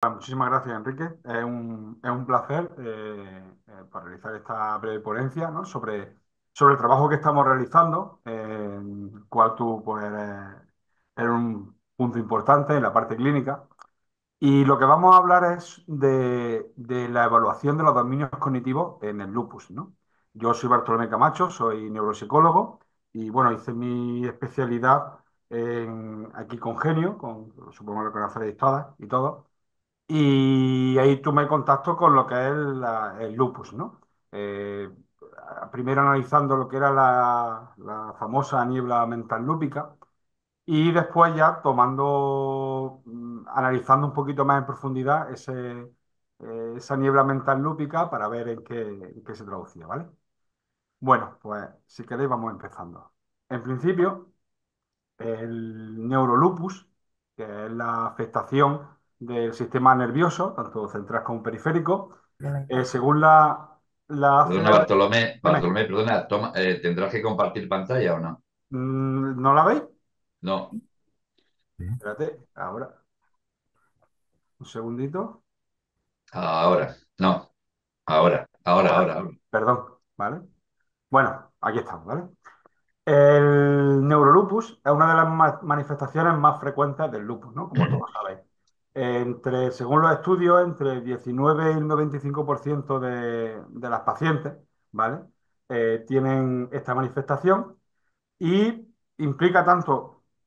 Muchísimas gracias, Enrique. Es un placer para realizar esta breve ponencia, ¿no? sobre el trabajo que estamos realizando, en el cual tú pues, eres un punto importante en la parte clínica. Y lo que vamos a hablar es de la evaluación de los dominios cognitivos en el lupus, ¿no? Yo soy Bartolomé Camacho, soy neuropsicólogo y bueno, hice mi especialidad aquí con Genio, supongo que lo conoceréis todas y todos. Y ahí tomé contacto con lo que es el lupus, ¿no? Eh, Primero analizando lo que era la famosa niebla mental lúpica y después ya analizando un poquito más en profundidad esa niebla mental lúpica para ver en qué se traducía, ¿vale? Bueno, pues si queréis vamos empezando. En principio, el neurolupus, que es la afectación del sistema nervioso, tanto central como periférico, según la Perdona, ACR. Dime, Bartolomé, perdona, ¿tendrás que compartir pantalla o no? ¿no la veis? No, Espérate, ahora, un segundito. ahora, no, ahora. Perdón, ¿vale? Bueno, aquí estamos, ¿vale? El neurolupus es una de las manifestaciones más frecuentes del lupus, ¿no? Como todos sabéis. Según los estudios, entre el 19 y el 95% de las pacientes, ¿vale? Tienen esta manifestación y implica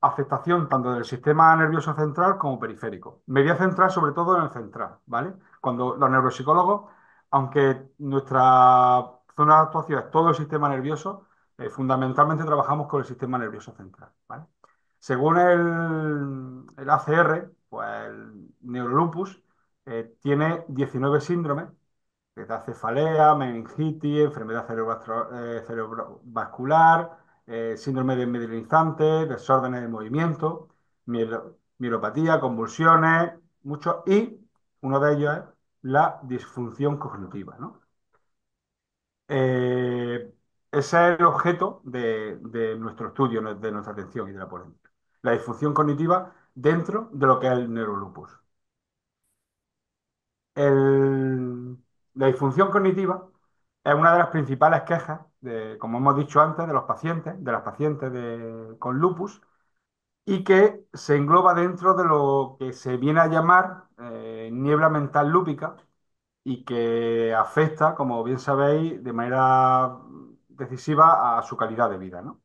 afectación tanto del sistema nervioso central como periférico. Media central, sobre todo en el central, ¿vale? Cuando los neuropsicólogos, aunque nuestra zona de actuación es todo el sistema nervioso, fundamentalmente trabajamos con el sistema nervioso central, ¿vale? Según el ACR, pues el neurolupus tiene 19 síndromes que da cefalea, meningitis, enfermedad cerebrovascular, síndrome de desmielinizante, desórdenes de movimiento, mielopatía, convulsiones, muchos, y uno de ellos es la disfunción cognitiva, ¿no? Eh, Ese es el objeto de nuestro estudio, de nuestra atención y de la ponencia. La disfunción cognitiva dentro de lo que es el neurolupus. El- la disfunción cognitiva es una de las principales quejas, como hemos dicho antes, de los pacientes, de las pacientes con lupus, y que se engloba dentro de lo que se viene a llamar niebla mental lúpica y que afecta, como bien sabéis, de manera decisiva a su calidad de vida, ¿no?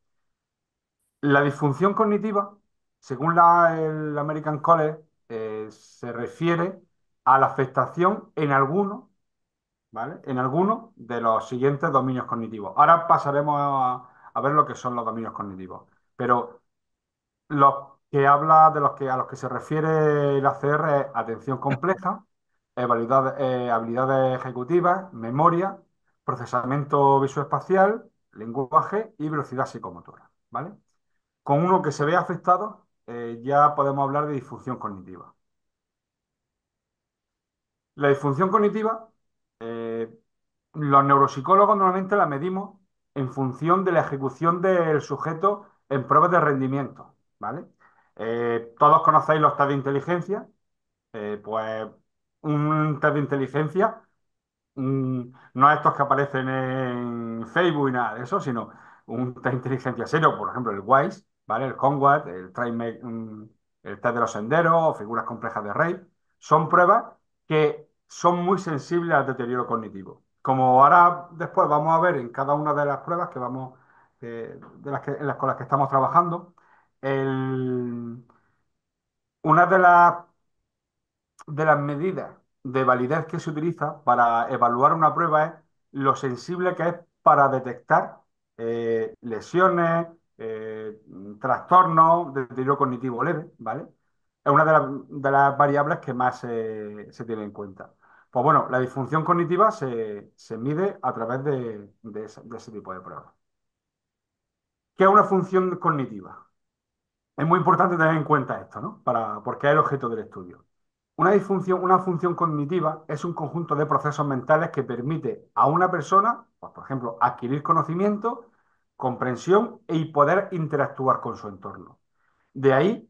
La disfunción cognitiva, según el American College, se refiere a la afectación en algunos, ¿vale? En algunos de los siguientes dominios cognitivos. Ahora pasaremos a ver lo que son los dominios cognitivos. Pero a los que se refiere el ACR es atención compleja, habilidades ejecutivas, memoria, procesamiento visoespacial, lenguaje y velocidad psicomotora, ¿vale? Con uno que se vea afectado, ya podemos hablar de disfunción cognitiva. La disfunción cognitiva, eh, los neuropsicólogos normalmente la medimos en función de la ejecución del sujeto en pruebas de rendimiento, ¿vale? Todos conocéis los test de inteligencia, pues un test de inteligencia no estos que aparecen en Facebook y nada de eso, sino un test de inteligencia serio, por ejemplo, el WISE, ¿vale? El CONWAT, el test de los senderos o figuras complejas de Rey. Son pruebas que son muy sensibles al deterioro cognitivo. Como ahora después vamos a ver en cada una de las pruebas con las que estamos trabajando, una de las medidas de validez que se utiliza para evaluar una prueba es lo sensible que es para detectar lesiones, trastornos de deterioro cognitivo leve, ¿vale? Es una de las variables que más se tiene en cuenta. Pues bueno, la disfunción cognitiva se mide a través de ese tipo de pruebas. ¿Qué es una función cognitiva? Es muy importante tener en cuenta esto, ¿no? Porque es el objeto del estudio. Una función cognitiva es un conjunto de procesos mentales que permite a una persona, pues, por ejemplo, adquirir conocimiento, comprensión y poder interactuar con su entorno. De ahí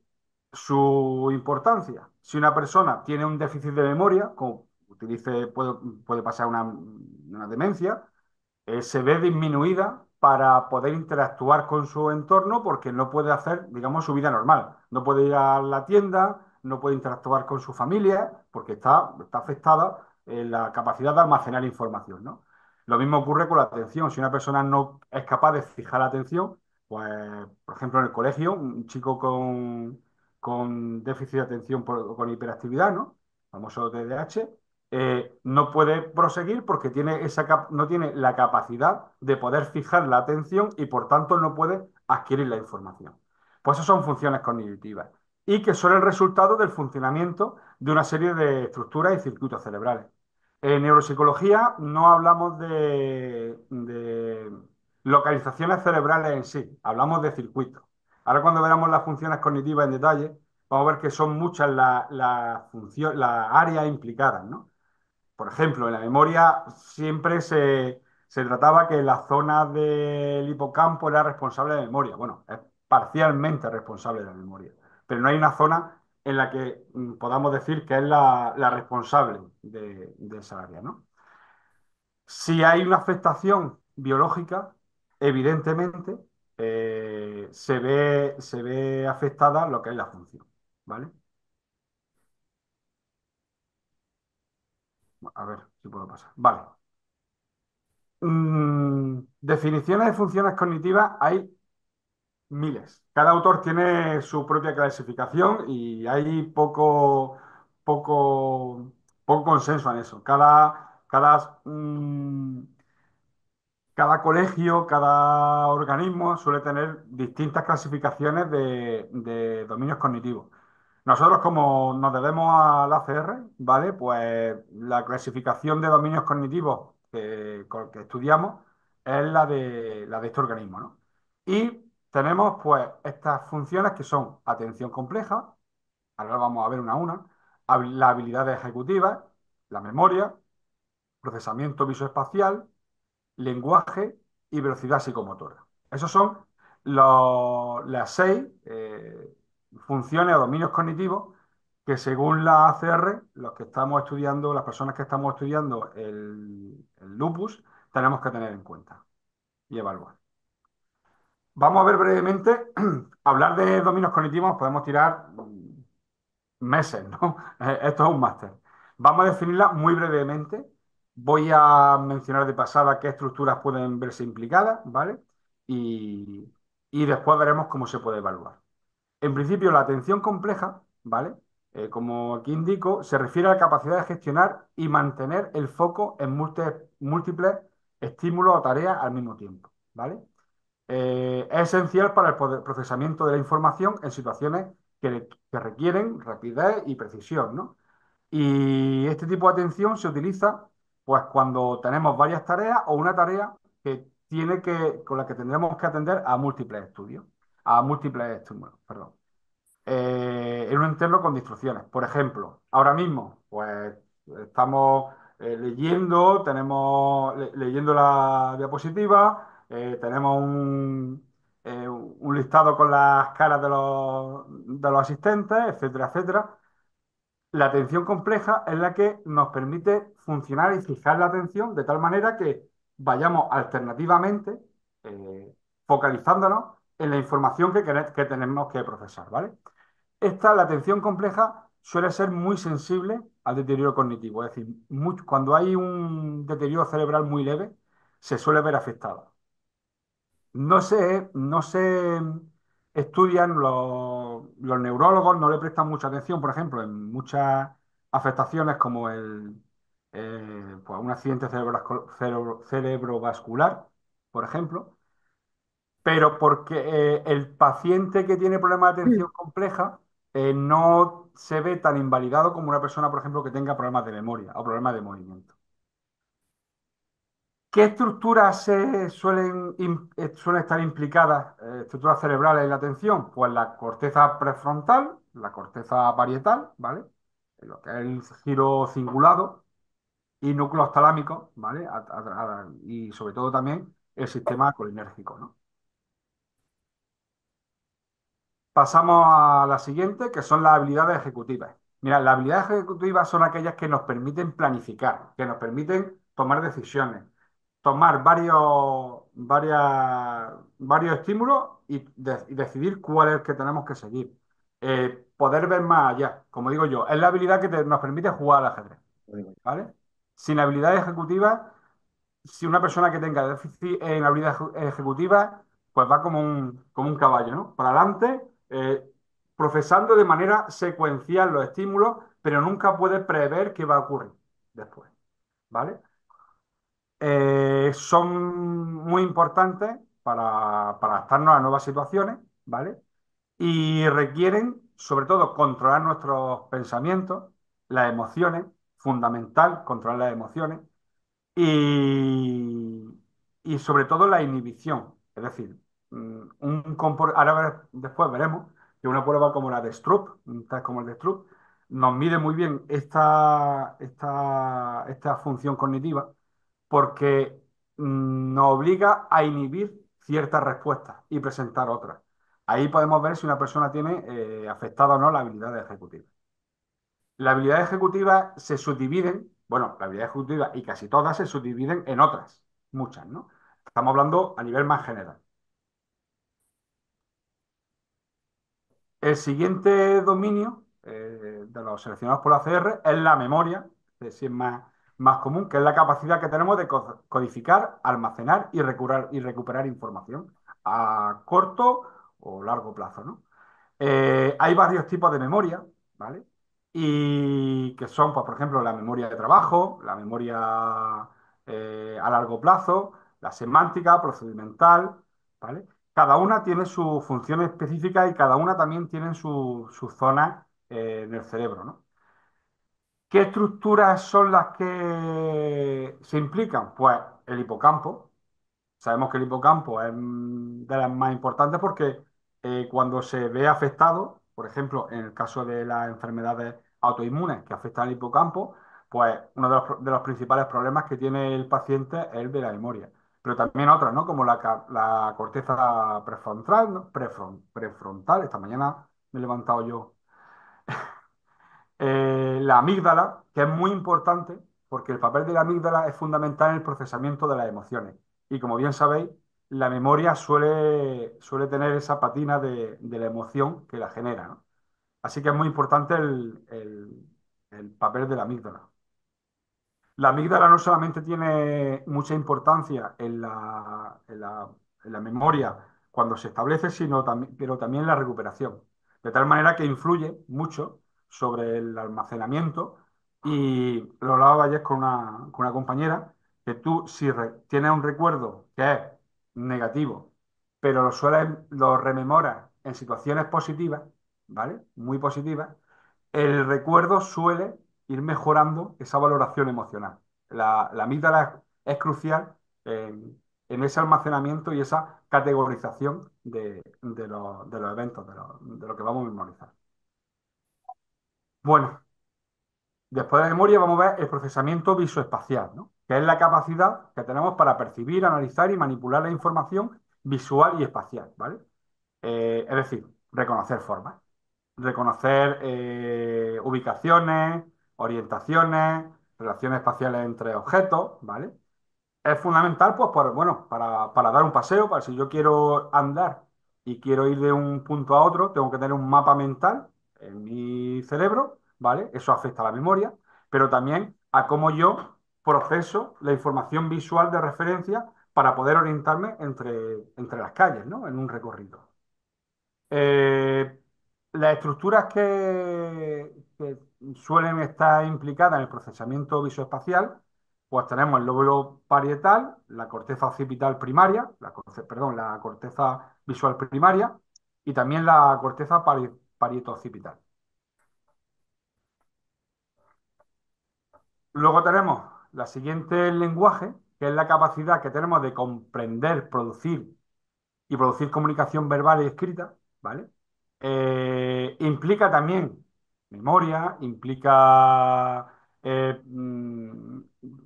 Su importancia. Si una persona tiene un déficit de memoria, como puede pasar una demencia, se ve disminuida para poder interactuar con su entorno porque no puede hacer, digamos, su vida normal. No puede ir a la tienda, no puede interactuar con su familia porque está afectada la capacidad de almacenar información, ¿no? Lo mismo ocurre con la atención. Si una persona no es capaz de fijar la atención, pues, por ejemplo, en el colegio, un chico con déficit de atención con hiperactividad, ¿no? Famoso TDAH, no puede proseguir porque no tiene la capacidad de poder fijar la atención y por tanto no puede adquirir la información. Pues eso son funciones cognitivas y que son el resultado del funcionamiento de una serie de estructuras y circuitos cerebrales. En neuropsicología no hablamos de localizaciones cerebrales en sí, hablamos de circuitos. Ahora cuando veamos las funciones cognitivas en detalle, vamos a ver que son muchas las áreas implicadas, ¿no? Por ejemplo, en la memoria siempre se trataba que la zona del hipocampo era responsable de la memoria. Bueno, es parcialmente responsable de la memoria, pero no hay una zona en la que podamos decir que es la responsable de esa área, ¿no? Si hay una afectación biológica, evidentemente se ve afectada lo que es la función, ¿vale? A ver si puedo pasar. Vale. Definiciones de funciones cognitivas hay miles. Cada autor tiene su propia clasificación y hay poco, poco consenso en eso. Cada colegio, cada organismo suele tener distintas clasificaciones de dominios cognitivos. Nosotros, como nos debemos al ACR, ¿vale? Pues la clasificación de dominios cognitivos que estudiamos es la de este organismo, ¿no? Y tenemos, pues, estas funciones que son atención compleja, ahora vamos a ver una a una, las habilidades ejecutivas, la memoria, procesamiento visoespacial, lenguaje y velocidad psicomotora. Esos son las 6 funciones o dominios cognitivos que según la ACR, los que estamos estudiando, las personas que estamos estudiando el lupus, tenemos que tener en cuenta y evaluar. Vamos a ver brevemente, hablar de dominios cognitivos podemos tirar meses, ¿no? Esto es un máster. Vamos a definirla muy brevemente. Voy a mencionar de pasada qué estructuras pueden verse implicadas, ¿vale? Y, y después veremos cómo se puede evaluar. En principio, la atención compleja, ¿vale? Como aquí indico, se refiere a la capacidad de gestionar y mantener el foco en múltiples estímulos o tareas al mismo tiempo, ¿vale? Es esencial para el procesamiento de la información en situaciones que requieren rapidez y precisión, ¿no? Y este tipo de atención se utiliza pues cuando tenemos varias tareas o una tarea con la que tendremos que atender a múltiples estudios, a múltiples estímulos, perdón, en un entorno con instrucciones. Por ejemplo, ahora mismo, pues estamos leyendo la diapositiva, tenemos un listado con las caras de los asistentes, etcétera, etcétera. La atención compleja es la que nos permite funcionar y fijar la atención de tal manera que vayamos alternativamente eh, focalizándonos en la información que tenemos que procesar, ¿vale? La atención compleja suele ser muy sensible al deterioro cognitivo, es decir, cuando hay un deterioro cerebral muy leve, se suele ver afectada. No se estudian, los neurólogos no le prestan mucha atención, por ejemplo, en muchas afectaciones como pues un accidente cerebrovascular, por ejemplo, pero porque el paciente que tiene problemas de atención compleja no se ve tan invalidado como una persona, por ejemplo, que tenga problemas de memoria o problemas de movimiento. ¿Qué estructuras suelen estar implicadas, estructuras cerebrales en la atención? Pues la corteza prefrontal, la corteza parietal, ¿vale? Lo que es el giro cingulado y núcleos talámicos, ¿vale? Y sobre todo también el sistema colinérgico, ¿no? Pasamos a la siguiente, que son las habilidades ejecutivas. Mira, las habilidades ejecutivas son aquellas que nos permiten planificar, que nos permiten tomar decisiones, tomar varios estímulos y decidir cuál es el que tenemos que seguir. Poder ver más allá, como digo yo, es la habilidad que nos permite jugar al ajedrez, ¿vale? Sin habilidades ejecutivas, si una persona que tenga déficit en habilidad ejecutiva, pues va como un caballo, ¿no? Para adelante, procesando de manera secuencial los estímulos, pero nunca puede prever qué va a ocurrir después, ¿vale? Son muy importantes para adaptarnos a nuevas situaciones, ¿vale? Y requieren, sobre todo, controlar nuestros pensamientos, las emociones, fundamental controlar las emociones, y, y sobre todo la inhibición. Es decir, después veremos que una prueba como la de Stroop, un test como el de Stroop, nos mide muy bien esta función cognitiva porque nos obliga a inhibir ciertas respuestas y presentar otras. Ahí podemos ver si una persona tiene afectada o no la habilidad ejecutiva. Las habilidades ejecutivas se subdividen, bueno, la habilidad ejecutiva y casi todas se subdividen en otras, muchas, ¿no? Estamos hablando a nivel más general. El siguiente dominio de los seleccionados por la CR es la memoria, que sí es más común, que es la capacidad que tenemos de codificar, almacenar y recuperar información a corto o largo plazo, ¿no? Hay varios tipos de memoria, ¿vale? Y que son, pues, por ejemplo, la memoria de trabajo, la memoria a largo plazo, la semántica, procedimental, ¿vale? Cada una tiene su función específica y cada una también tiene su zona en el cerebro, ¿no? ¿Qué estructuras son las que se implican? Pues el hipocampo. Sabemos que el hipocampo es de las más importantes porque cuando se ve afectado, por ejemplo, en el caso de las enfermedades autoinmunes que afectan al hipocampo, pues uno de los principales problemas que tiene el paciente es el de la memoria. Pero también otras, ¿no? Como la corteza prefrontal, ¿no? Prefrontal. Esta mañana me he levantado yo la amígdala, que es muy importante porque el papel de la amígdala es fundamental en el procesamiento de las emociones. Y como bien sabéis, la memoria suele tener esa patina de la emoción que la genera, ¿no? Así que es muy importante el papel de la amígdala. La amígdala no solamente tiene mucha importancia en la memoria cuando se establece, pero también en la recuperación. De tal manera que influye mucho sobre el almacenamiento. Y lo hablaba ayer con una compañera, que tú si tienes un recuerdo que es negativo, pero lo rememoras en situaciones positivas, ¿vale? Muy positivas, el recuerdo suele ir mejorando esa valoración emocional. La amígdala es crucial en ese almacenamiento y esa categorización de los eventos, de lo que vamos a memorizar. Bueno, después de la memoria vamos a ver el procesamiento visoespacial, ¿no? Que es la capacidad que tenemos para percibir, analizar y manipular la información visual y espacial, ¿vale? Es decir, reconocer formas, reconocer ubicaciones, orientaciones, relaciones espaciales entre objetos, ¿vale? Es fundamental, pues, bueno, para dar un paseo, para si yo quiero andar y quiero ir de un punto a otro, tengo que tener un mapa mental en mi cerebro, ¿vale? Eso afecta a la memoria, pero también a cómo yo proceso la información visual de referencia para poder orientarme entre las calles, ¿no? En un recorrido. Eh, las estructuras que suelen estar implicadas en el procesamiento visoespacial, pues tenemos el lóbulo parietal, la corteza occipital primaria, perdón, la corteza visual primaria y también la corteza parietoccipital. Luego tenemos la siguiente, el lenguaje, que es la capacidad que tenemos de comprender, producir y producir comunicación verbal y escrita, ¿vale? Implica también memoria, implica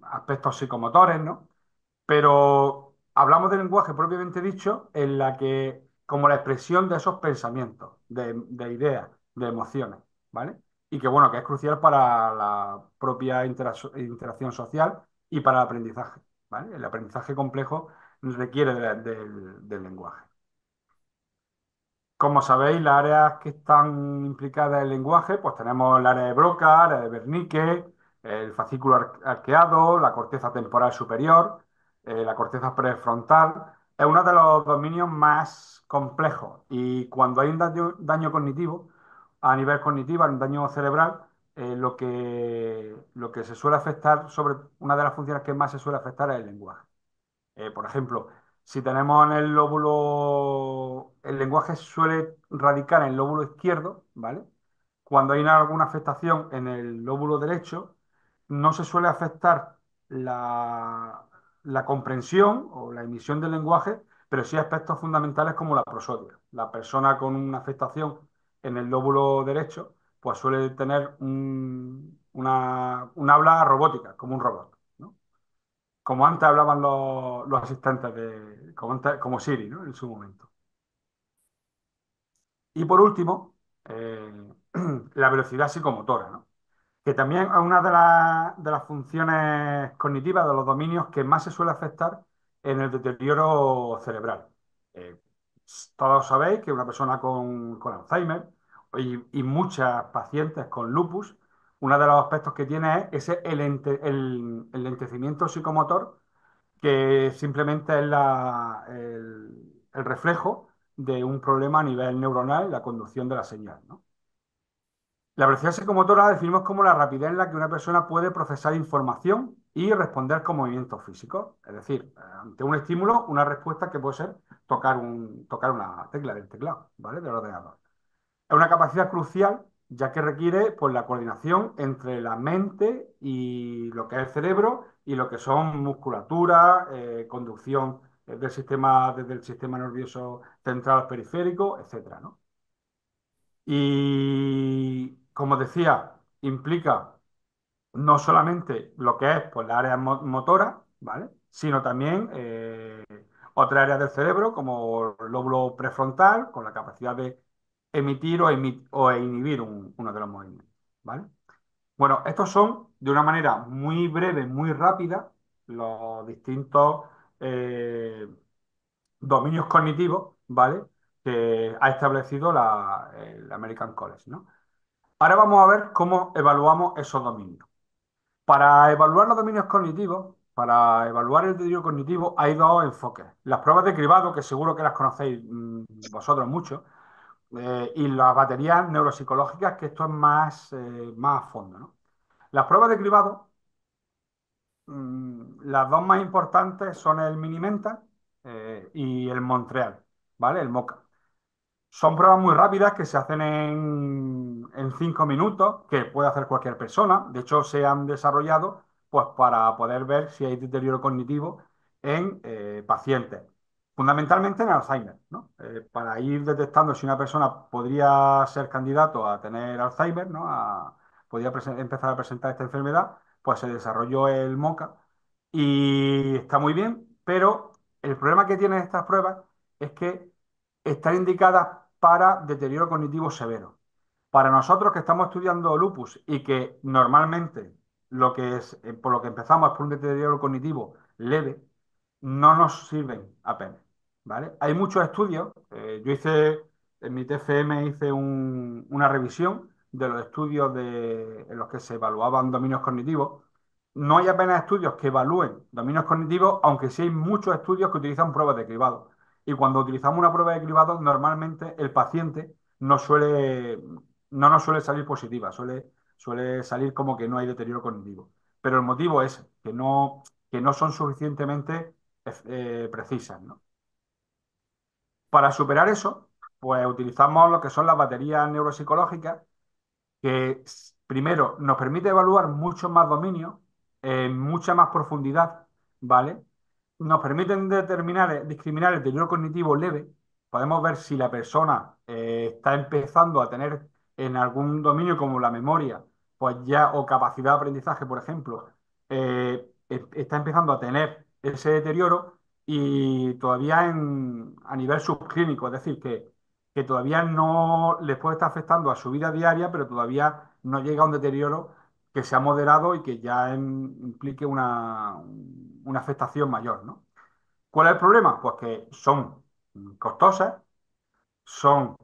aspectos psicomotores, ¿no? Pero hablamos del lenguaje propiamente dicho, en la que como la expresión de esos pensamientos, de ideas, de emociones, ¿vale? Y que bueno, que es crucial para la propia interacción social y para el aprendizaje, ¿vale? El aprendizaje complejo requiere del lenguaje. Como sabéis, las áreas que están implicadas en el lenguaje, pues tenemos el área de Broca, el área de Wernicke, el fascículo arqueado, la corteza temporal superior, la corteza prefrontal. Es uno de los dominios más complejos y cuando hay un daño cognitivo, a nivel cognitivo, un daño cerebral, lo que se suele afectar sobre una de las funciones que más se suele afectar es el lenguaje. Por ejemplo, si tenemos en el lóbulo, el lenguaje suele radicar en el lóbulo izquierdo, ¿vale? Cuando hay alguna afectación en el lóbulo derecho, no se suele afectar la, la comprensión o la emisión del lenguaje, pero sí aspectos fundamentales como la prosodia. La persona con una afectación en el lóbulo derecho, pues suele tener una habla robótica, como un robot, ¿no? Como antes hablaban los asistentes como Siri, ¿no? En su momento. Y por último, la velocidad psicomotora, ¿no? Que también es una de las funciones cognitivas, de los dominios que más se suele afectar en el deterioro cerebral. Eh, Todos sabéis que una persona con Alzheimer y muchas pacientes con lupus, uno de los aspectos que tiene es el lentecimiento psicomotor, que simplemente es el reflejo de un problema a nivel neuronal, la conducción de la señal, ¿no? La velocidad psicomotora la definimos como la rapidez en la que una persona puede procesar información y responder con movimientos físicos. Es decir, ante un estímulo, una respuesta que puede ser tocar una tecla del teclado, ¿vale? Del ordenador. Es una capacidad crucial, ya que requiere pues, la coordinación entre la mente y lo que es el cerebro y lo que son musculatura, conducción desde el sistema nervioso central al periférico, etcétera, ¿no? Y como decía, implica no solamente lo que es pues, la área motora, ¿vale? Sino también otra área del cerebro, como el lóbulo prefrontal, con la capacidad de emitir o inhibir uno de los movimientos, ¿vale? Bueno, estos son, de una manera muy breve, muy rápida, los distintos eh, dominios cognitivos, ¿vale? Que ha establecido el American College, ¿no? Ahora vamos a ver cómo evaluamos esos dominios. Para evaluar los dominios cognitivos, para evaluar el deterioro cognitivo, hay dos enfoques. Las pruebas de cribado, que seguro que las conocéis vosotros mucho, y las baterías neuropsicológicas, que esto es más a fondo, ¿no? Las pruebas de cribado, las dos más importantes son el Mini-Mental y el Montreal, ¿vale? El MoCA. Son pruebas muy rápidas que se hacen en 5 minutos, que puede hacer cualquier persona. De hecho, se han desarrollado pues, para poder ver si hay deterioro cognitivo en pacientes, fundamentalmente en Alzheimer, ¿no? Para ir detectando si una persona podría ser candidato a tener Alzheimer, ¿no? Podría empezar a presentar esta enfermedad, pues se desarrolló el MoCA y está muy bien, pero el problema que tienen estas pruebas es que están indicadas para deterioro cognitivo severo. Para nosotros que estamos estudiando lupus y que normalmente por lo que empezamos es por un deterioro cognitivo leve, no nos sirven apenas, ¿vale? Hay muchos estudios, yo en mi TFM hice una revisión de los estudios en los que se evaluaban dominios cognitivos. No hay apenas estudios que evalúen dominios cognitivos, aunque sí hay muchos estudios que utilizan pruebas de cribado. Y cuando utilizamos una prueba de cribado, normalmente el paciente no nos suele salir positiva, suele salir como que no hay deterioro cognitivo. Pero el motivo es que no son suficientemente precisas, ¿no? Para superar eso, pues utilizamos lo que son las baterías neuropsicológicas, que primero nos permite evaluar muchos más dominios, en mucha más profundidad, ¿vale? Nos permiten discriminar el deterioro cognitivo leve. Podemos ver si la persona está empezando a tener en algún dominio como la memoria, pues ya, o capacidad de aprendizaje, por ejemplo, está empezando a tener ese deterioro y todavía a nivel subclínico, es decir, que todavía no les puede estar afectando a su vida diaria, pero todavía no llega a un deterioro que sea moderado y que ya implique una afectación mayor, ¿no? ¿Cuál es el problema? Pues que son costosas, son,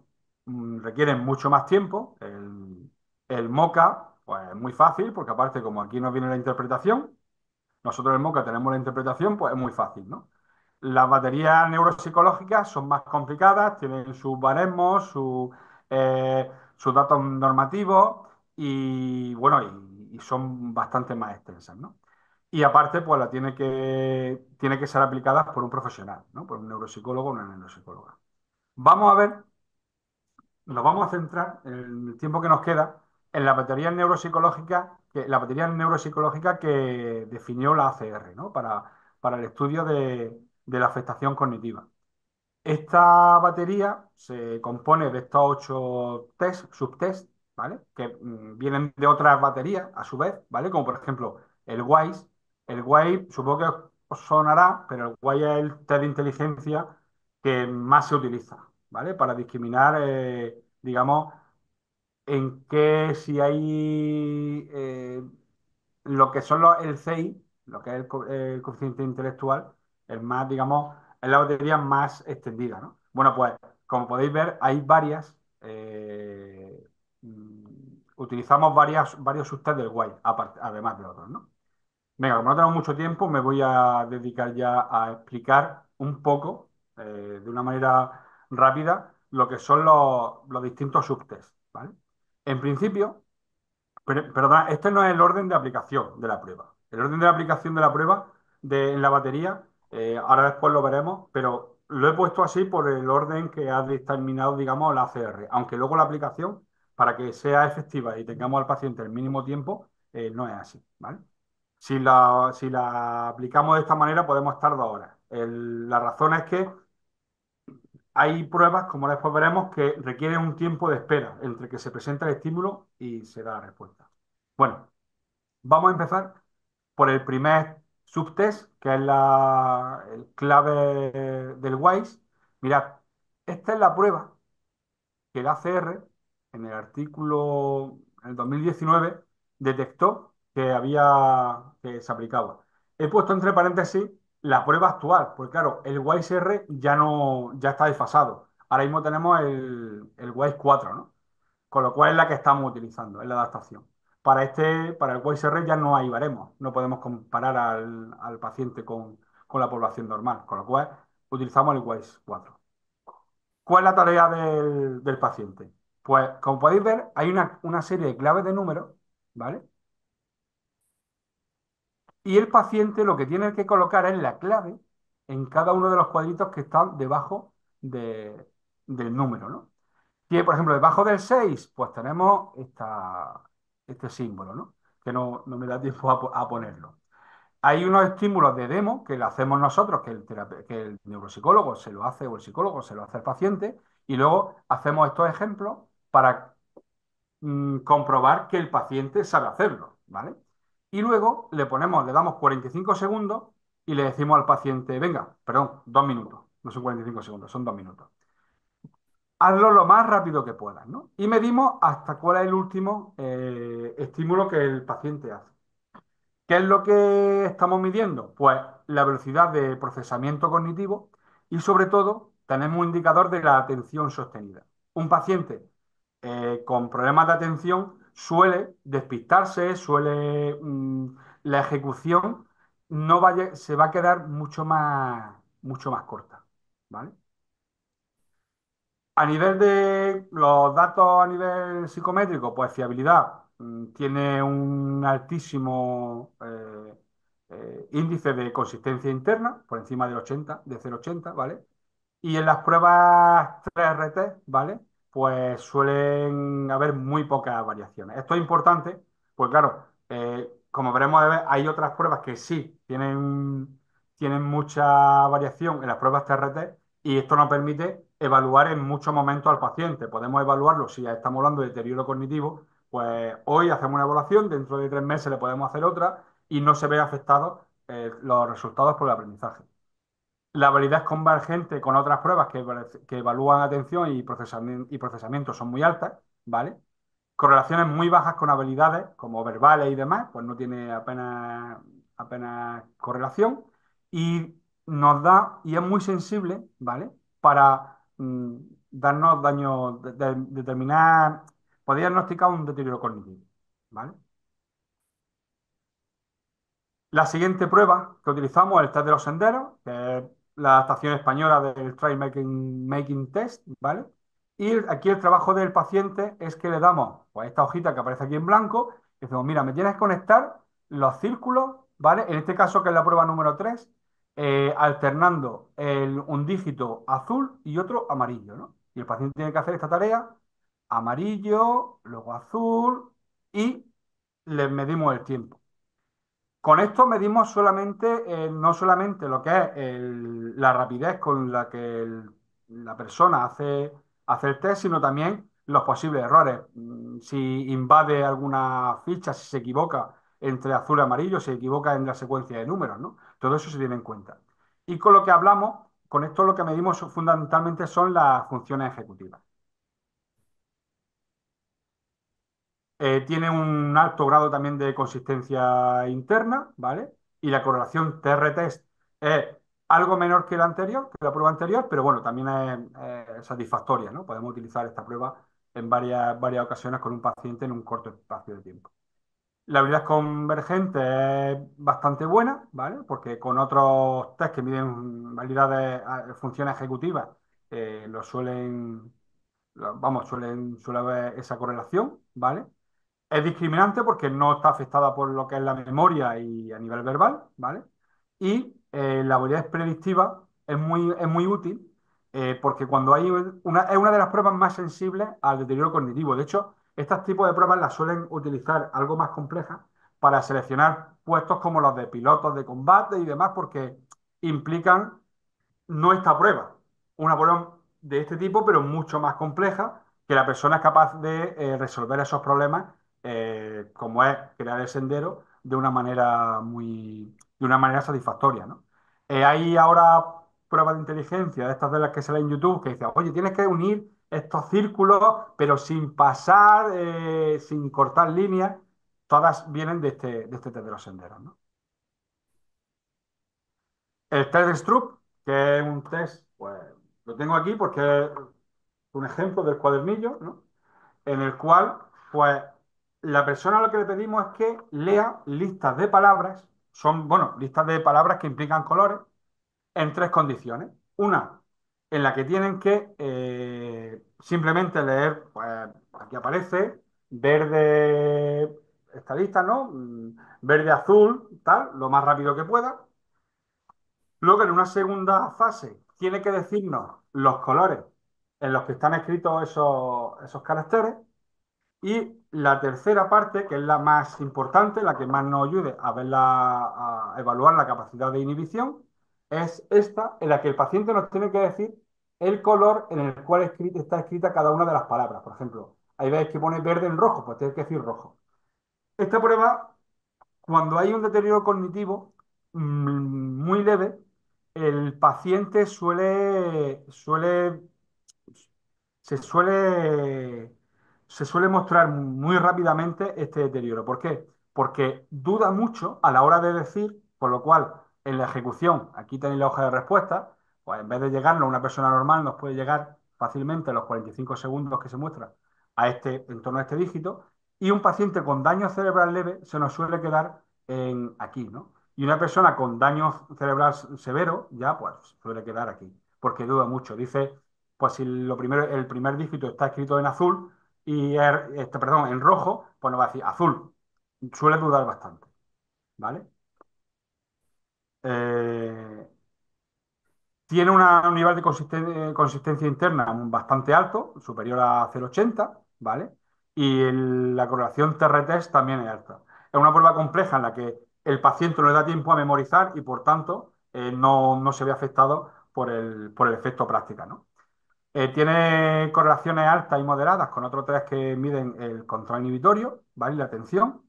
requieren mucho más tiempo. El MOCA, pues es muy fácil, porque aparte, como aquí nos viene la interpretación, nosotros en Moca tenemos la interpretación, pues es muy fácil, ¿no? Las baterías neuropsicológicas son más complicadas, tienen sus baremos, sus datos normativos y, bueno, y son bastante más extensas, ¿no? Y aparte, pues tiene que ser aplicadas por un profesional, ¿no? Por un neuropsicólogo o una neuropsicóloga. Vamos a ver, nos vamos a centrar en el tiempo que nos queda en la batería neuropsicológica que definió la ACR, ¿no? Para el estudio de la afectación cognitiva. Esta batería se compone de estos 8 subtests, ¿vale? Que vienen de otras baterías, a su vez, ¿vale? Como por ejemplo el WISE. El WISE, supongo que os sonará, pero el WISE es el test de inteligencia que más se utiliza, ¿vale? Para discriminar, digamos, en qué, si hay lo que son el CI, lo que es el coeficiente intelectual, el más, digamos, es la batería más extendida, ¿no? Bueno, pues como podéis ver, hay varias, utilizamos varios subtests del WISE, además de otros, ¿no? Venga, como no tenemos mucho tiempo, me voy a dedicar ya a explicar un poco, de una manera rápida, lo que son los distintos subtests, ¿vale? En principio, perdona, este no es el orden de aplicación de la prueba. El orden de aplicación de la prueba en la batería, ahora después lo veremos, pero lo he puesto así por el orden que ha determinado, digamos, la ACR. Aunque luego la aplicación, para que sea efectiva y tengamos al paciente el mínimo tiempo, no es así, ¿vale? Si la aplicamos de esta manera, podemos estar 2 horas. La razón es que hay pruebas, como después veremos, que requieren un tiempo de espera entre que se presenta el estímulo y se da la respuesta. Bueno, vamos a empezar por el primer subtest, que es el clave del WISE. Mirad, esta es la prueba que el ACR, en el artículo, en el 2019, detectó que se aplicaba. He puesto entre paréntesis la prueba actual, porque claro, el WISE-R ya está desfasado. Ahora mismo tenemos el WISE 4, ¿no? Con lo cual es la que estamos utilizando, es la adaptación. Para el WISE-R ya no hay baremos, no podemos comparar al paciente con la población normal, con lo cual utilizamos el WISE 4. ¿Cuál es la tarea del paciente? Pues, como podéis ver, hay una serie de claves de números, ¿vale? Y el paciente lo que tiene que colocar es la clave en cada uno de los cuadritos que están debajo del número, ¿no? Y, por ejemplo, debajo del 6, pues tenemos este símbolo, ¿no? Que no me da tiempo a ponerlo. Hay unos estímulos de demo que lo hacemos nosotros, que el neuropsicólogo se lo hace o el psicólogo se lo hace al paciente, y luego hacemos estos ejemplos para comprobar que el paciente sabe hacerlo, ¿vale? Y luego le damos 45 segundos y le decimos al paciente, venga, perdón, 2 minutos, no son 45 segundos, son 2 minutos. Hazlo lo más rápido que puedas, ¿no? Y medimos hasta cuál es el último estímulo que el paciente hace. ¿Qué es lo que estamos midiendo? Pues la velocidad de procesamiento cognitivo y sobre todo tenemos un indicador de la atención sostenida. Un paciente con problemas de atención suele despistarse, la ejecución se va a quedar mucho más corta, ¿vale? A nivel de los datos a nivel psicométrico, pues fiabilidad, tiene un altísimo índice de consistencia interna, por encima del 80, de 0,80, ¿vale? Y en las pruebas 3RT, ¿vale? Pues suelen haber muy pocas variaciones. Esto es importante, pues claro, como veremos, hay otras pruebas que sí tienen mucha variación en las pruebas 3RT y esto nos permite evaluar en muchos momentos al paciente. Podemos evaluarlo si estamos hablando de deterioro cognitivo, pues hoy hacemos una evaluación, dentro de 3 meses le podemos hacer otra y no se ve afectados los resultados por el aprendizaje. La validez convergente con otras pruebas que evalúan atención y procesamiento son muy altas, ¿vale? Correlaciones muy bajas con habilidades como verbales y demás, pues no tiene apenas correlación y nos da, y es muy sensible, ¿vale? Para darnos daño, determinar, poder diagnosticar un deterioro cognitivo, ¿vale? La siguiente prueba que utilizamos es el test de los senderos, que es la adaptación española del Making Test, ¿vale? Y aquí el trabajo del paciente es que le damos pues, esta hojita que aparece aquí en blanco y decimos, mira, me tienes que conectar los círculos, ¿vale? En este caso, que es la prueba número 3, alternando un dígito azul y otro amarillo, ¿no? Y el paciente tiene que hacer esta tarea, amarillo, luego azul, y le medimos el tiempo. Con esto medimos no solamente lo que es la rapidez con la que la persona hace el test, sino también los posibles errores. Si invade alguna ficha, si se equivoca entre azul y amarillo, si se equivoca en la secuencia de números, ¿no? Todo eso se tiene en cuenta. Y con lo que hablamos, con esto lo que medimos fundamentalmente son las funciones ejecutivas. Tiene un alto grado también de consistencia interna, ¿vale? Y la correlación TR-test es algo menor que la anterior, que la prueba anterior, pero bueno, también es satisfactoria, ¿no? Podemos utilizar esta prueba en varias ocasiones con un paciente en un corto espacio de tiempo. La habilidad convergente es bastante buena, ¿vale? Porque con otros test que miden validades, funciones ejecutivas, lo suelen, suele haber esa correlación, ¿vale? Es discriminante porque no está afectada por lo que es la memoria y a nivel verbal, ¿vale? Y la habilidad predictiva es muy útil porque cuando es una de las pruebas más sensibles al deterioro cognitivo. De hecho, estos tipos de pruebas las suelen utilizar algo más complejas para seleccionar puestos como los de pilotos de combate y demás porque implican no esta prueba, una prueba de este tipo, pero mucho más compleja, que la persona es capaz de resolver esos problemas, como es crear el sendero, de una manera satisfactoria, ¿no? Hay ahora pruebas de inteligencia, de estas de las que se ven en YouTube, que dicen, oye, tienes que unir estos círculos, pero sin pasar, sin cortar líneas, todas vienen de este test de los senderos, ¿no? El test de Stroop, que es un test, pues lo tengo aquí porque es un ejemplo del cuadernillo, ¿no? En el cual, pues, la persona a la que le pedimos es que lea listas de palabras, son, bueno, listas de palabras que implican colores, en tres condiciones. Una, en la que tienen que simplemente leer, pues, aquí aparece, verde, esta lista, ¿no? Verde, azul, tal, lo más rápido que pueda. Luego, en una segunda fase, tiene que decirnos los colores en los que están escritos esos caracteres. Y la tercera parte, que es la más importante, la que más nos ayude a evaluar la capacidad de inhibición, es esta, en la que el paciente nos tiene que decir el color en el cual está escrita cada una de las palabras. Por ejemplo, hay veces que pone verde en rojo, pues tiene que decir rojo. Esta prueba, cuando hay un deterioro cognitivo muy leve, el paciente se suele, se suele mostrar muy rápidamente este deterioro. ¿Por qué? Porque duda mucho a la hora de decir, por lo cual en la ejecución, aquí tenéis la hoja de respuesta, pues en vez de llegarnos a una persona normal, nos puede llegar fácilmente a los 45 segundos que se muestra en torno a este dígito, y un paciente con daño cerebral leve se nos suele quedar aquí, ¿no? Y una persona con daño cerebral severo ya pues suele quedar aquí, porque duda mucho. Dice, pues si el primer dígito está escrito en azul perdón, en rojo, pues nos va a decir azul. Suele dudar bastante, ¿vale? Eh, Tiene un nivel de consistencia interna bastante alto, superior a 0,80, ¿vale? Y la correlación TR-test también es alta. Es una prueba compleja en la que el paciente no le da tiempo a memorizar y por tanto no se ve afectado por el efecto práctica, ¿no? Tiene correlaciones altas y moderadas con otros test que miden el control inhibitorio, ¿vale? Y la atención.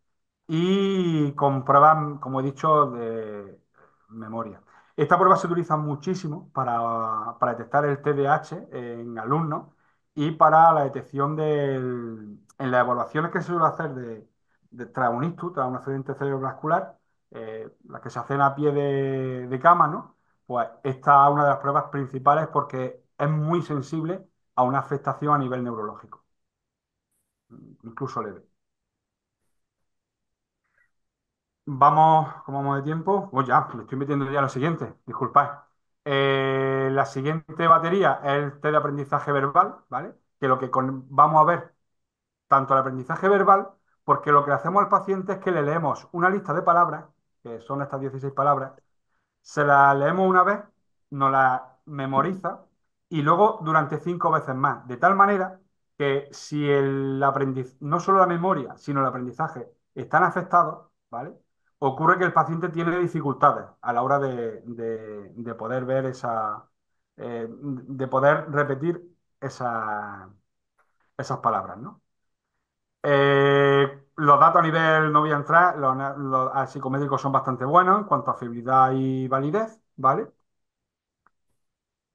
Y comprueban, como he dicho, de memoria. Esta prueba se utiliza muchísimo para detectar el TDAH en alumnos y para la detección en las evaluaciones que se suele hacer tras un ictus, tras un accidente cerebrovascular, las que se hacen a pie de cama, ¿no? Pues esta es una de las pruebas principales porque es muy sensible a una afectación a nivel neurológico, incluso leve. Vamos, ¿cómo vamos de tiempo? Pues ya, me estoy metiendo ya a lo siguiente, disculpad. La siguiente batería es el test de aprendizaje verbal, ¿vale? Que lo que vamos a ver tanto el aprendizaje verbal, porque lo que hacemos al paciente es que le leemos una lista de palabras, que son estas 16 palabras, se la leemos una vez, nos la memoriza y luego durante 5 veces más. De tal manera que si no solo la memoria, sino el aprendizaje están afectados, ¿vale? Ocurre que el paciente tiene dificultades a la hora de poder ver de poder repetir esas palabras, ¿no? Los datos a nivel, no voy a entrar, los psicométricos son bastante buenos en cuanto a fiabilidad y validez, ¿vale?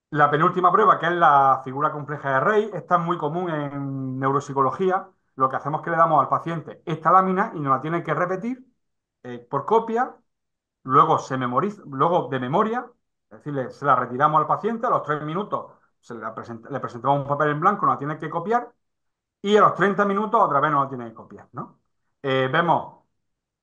La penúltima prueba, que es la figura compleja de Rey, esta es muy común en neuropsicología. Lo que hacemos es que le damos al paciente esta lámina y nos la tiene que repetir por copia, luego se memoriza, luego de memoria, es decir, se la retiramos al paciente, a los 3 minutos le presentamos un papel en blanco, nos la tiene que copiar y a los 30 minutos otra vez nos la tiene que copiar, ¿no? Vemos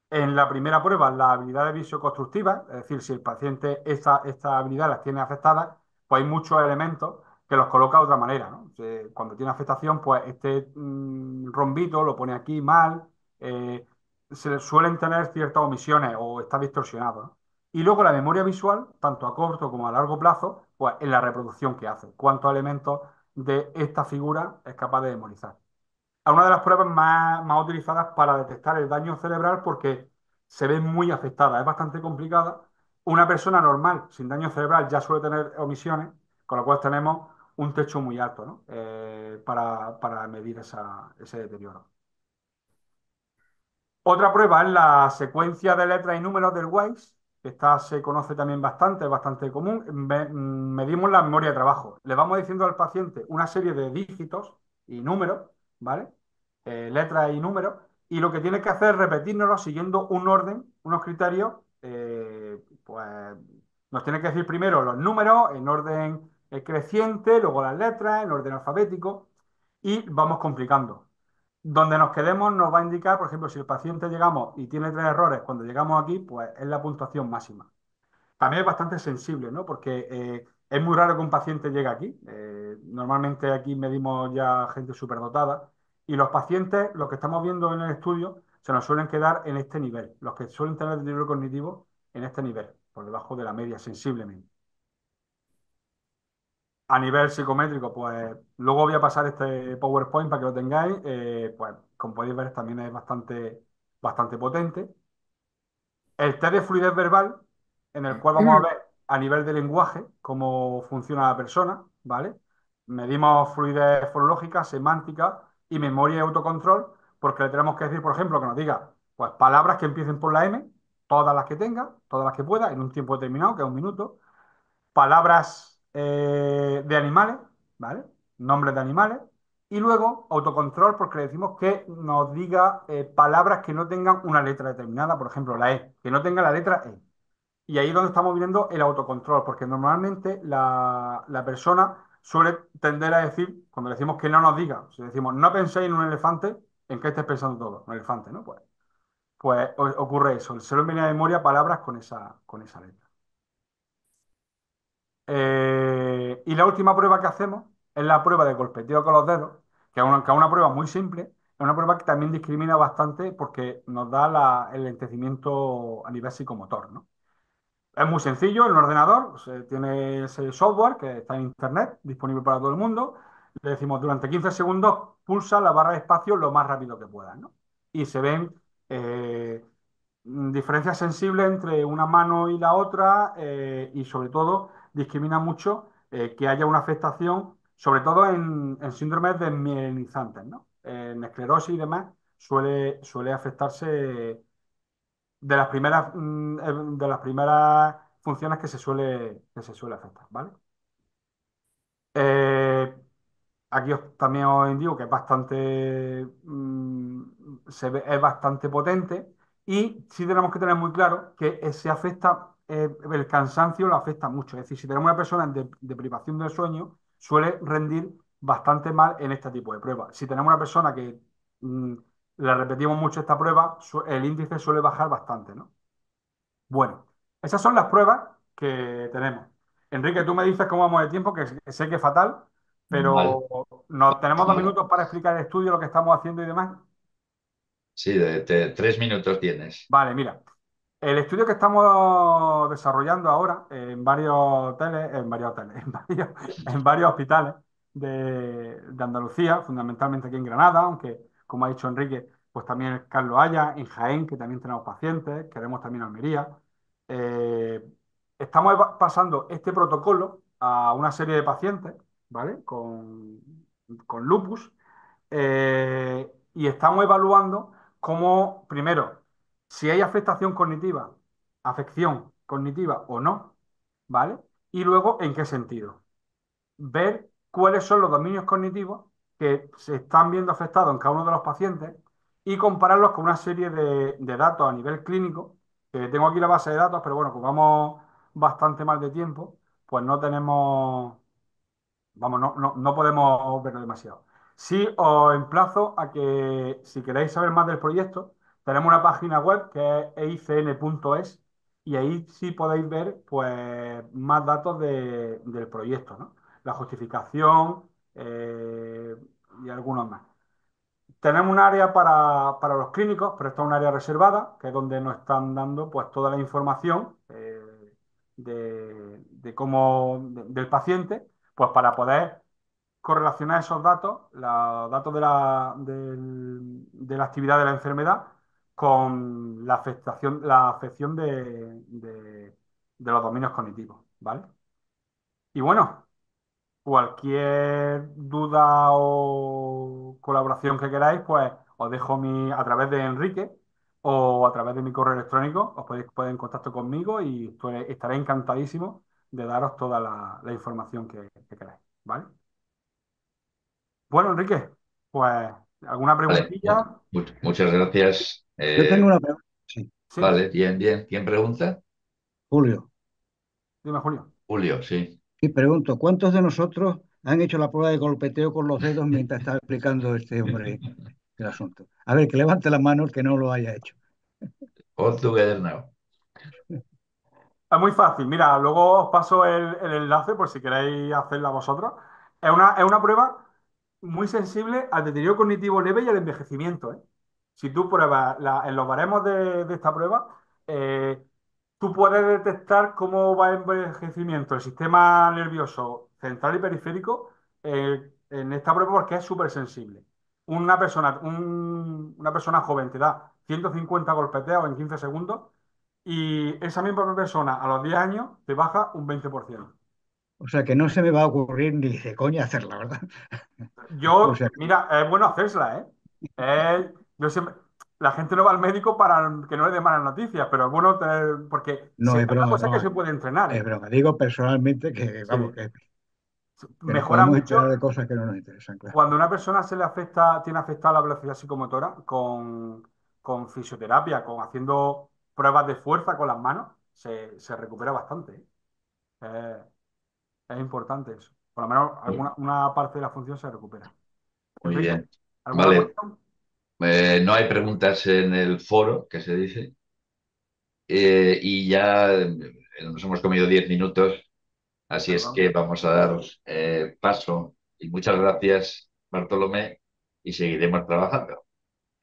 en la primera prueba, las habilidades visoconstructivas, es decir, si el paciente esta habilidad las tiene afectadas, pues hay muchos elementos que los coloca de otra manera, ¿no? Cuando tiene afectación, pues este rombito lo pone aquí mal, eh, se suelen tener ciertas omisiones o está distorsionado, ¿no? Y luego la memoria visual, tanto a corto como a largo plazo, pues en la reproducción que hace, cuántos elementos de esta figura es capaz de memorizar a una de las pruebas más utilizadas para detectar el daño cerebral porque se ve muy afectada, es bastante complicada. Una persona normal sin daño cerebral ya suele tener omisiones, con lo cual tenemos un techo muy alto, ¿no? Para medir ese deterioro. Otra prueba es la secuencia de letras y números del WAIS, que esta se conoce también bastante, es bastante común. Medimos la memoria de trabajo. Le vamos diciendo al paciente una serie de dígitos y números, ¿vale? Letras y números, y lo que tiene que hacer es repetírnoslo siguiendo un orden, unos criterios, pues nos tiene que decir primero los números en orden creciente, luego las letras en orden alfabético, y vamos complicando. Donde nos quedemos nos va a indicar, por ejemplo, si el paciente llegamos y tiene 3 errores, cuando llegamos aquí, pues es la puntuación máxima. También es bastante sensible, ¿no? Porque es muy raro que un paciente llegue aquí. Normalmente aquí medimos ya gente superdotada y los pacientes, los que estamos viendo en el estudio, se nos suelen quedar en este nivel. Los que suelen tener deterioro cognitivo en este nivel, por debajo de la media, sensiblemente. A nivel psicométrico, pues luego voy a pasar este PowerPoint para que lo tengáis. Pues como podéis ver, también es bastante potente. El test de fluidez verbal, en el cual vamos a ver a nivel de lenguaje cómo funciona la persona, ¿vale? Medimos fluidez fonológica, semántica y memoria y autocontrol, porque le tenemos que decir, por ejemplo, que nos diga pues, palabras que empiecen por la M, todas las que tenga, todas las que pueda, en un tiempo determinado, que es un minuto, palabras de animales, ¿vale? Nombres de animales. Y luego autocontrol porque le decimos que nos diga palabras que no tengan una letra determinada, por ejemplo, la E, que no tenga la letra E. Y ahí es donde estamos viendo el autocontrol, porque normalmente la persona suele tender a decir, cuando le decimos que no nos diga, si decimos no penséis en un elefante, ¿en qué estés pensando todo? Un elefante, ¿no? Pues ocurre eso, se le viene a memoria palabras con esa letra. Y la última prueba que hacemos es la prueba de golpeteo con los dedos, que es una prueba muy simple, es una prueba que también discrimina bastante porque nos da el lentecimiento a nivel psicomotor, ¿no? Es muy sencillo, en un ordenador, tiene ese software que está en internet, disponible para todo el mundo. Le decimos durante 15 segundos, pulsa la barra de espacio lo más rápido que puedas, ¿no? Y se ven eh, diferencias sensibles entre una mano y la otra y sobre todo discrimina mucho que haya una afectación, sobre todo en síndromes desmielinizantes, ¿no? En esclerosis y demás suele afectarse de las primeras funciones que se suele afectar, ¿vale? Eh, Aquí también os indico que es bastante, es bastante potente y sí tenemos que tener muy claro que se afecta, el cansancio lo afecta mucho. Es decir, si tenemos una persona de privación del sueño, suele rendir bastante mal en este tipo de pruebas. Si tenemos una persona que mm, le repetimos mucho esta prueba, el índice suele bajar bastante, ¿no? Bueno, esas son las pruebas que tenemos. Enrique, tú me dices cómo vamos de tiempo, que sé que es fatal, Mal. pero tenemos 2 minutos para explicar el estudio, lo que estamos haciendo y demás. Sí, de 3 minutos tienes. Vale, mira. El estudio que estamos desarrollando ahora en varios hoteles, en varios hospitales de Andalucía, fundamentalmente aquí en Granada, aunque, como ha dicho Enrique, pues también Carlos Haya, en Jaén, que también tenemos pacientes, queremos también Almería. Eh, Estamos pasando este protocolo a una serie de pacientes, ¿vale? Con lupus, y estamos evaluando cómo, primero, si hay afección cognitiva o no, ¿vale? Y luego, ¿en qué sentido? Ver cuáles son los dominios cognitivos que se están viendo afectados en cada uno de los pacientes y compararlos con una serie de datos a nivel clínico, que tengo aquí la base de datos, pero bueno, como vamos bastante mal de tiempo, pues no tenemos. Vamos, no podemos verlo demasiado. Sí, os emplazo a que si queréis saber más del proyecto, tenemos una página web que es eicn.es y ahí sí podéis ver pues, más datos del proyecto, ¿no? La justificación, y algunos más. Tenemos un área para los clínicos, pero esto es un área reservada, que es donde nos están dando pues, toda la información, del paciente, pues para poder correlacionar esos datos, los datos de la actividad de la enfermedad, con la afección de los dominios cognitivos, ¿vale? Y bueno, cualquier duda o colaboración que queráis, pues os dejo a través de Enrique o a través de mi correo electrónico, os podéis poner en contacto conmigo y estaré encantadísimo de daros toda la información que queráis, ¿vale? Bueno, Enrique, pues, ¿alguna Vale, preguntilla? muchas gracias. Yo tengo una pregunta. Sí, Sí, Vale, bien, bien. ¿Quién pregunta? Julio. dime, Julio. Julio, sí. Y pregunto, ¿cuántos de nosotros han hecho la prueba de golpeteo con los dedos mientras estaba explicando este hombre el asunto? A ver, que levante la mano el que no lo haya hecho. All together now. Es muy fácil. Mira, luego os paso el enlace por si queréis hacerla vosotros. Es una prueba muy sensible al deterioro cognitivo leve y al envejecimiento, ¿eh? Si tú pruebas en los baremos de esta prueba, eh, tú puedes detectar cómo va el envejecimiento del sistema nervioso central y periférico, en esta prueba porque es súper sensible. Una persona joven te da 150 golpeteos en 15 segundos y esa misma persona a los 10 años te baja un 20%. O sea, que no se me va a ocurrir ni de coña hacerla, ¿verdad? O sea, Mira, es bueno hacerla, ¿eh? Yo siempre, la gente no va al médico para que no le dé malas noticias, pero es bueno tener, porque no es es una broma, cosa que no, se puede entrenar, es ¿eh? broma. Digo personalmente que, Sí, vamos, que nos mejora podemos enterar mucho de cosas que no nos interesan, claro. cuando a una persona tiene afectada la velocidad psicomotora con fisioterapia, con haciendo pruebas de fuerza con las manos, se recupera bastante, ¿eh? Es importante eso. Por lo menos Muy, una parte de la función se recupera. muy Enrique, bien. ¿alguna Vale, cuestión? no hay preguntas en el foro, que se dice. Y ya nos hemos comido 10 minutos, así es Perdón. que vamos a dar paso. Y muchas gracias, Bartolomé, y seguiremos trabajando.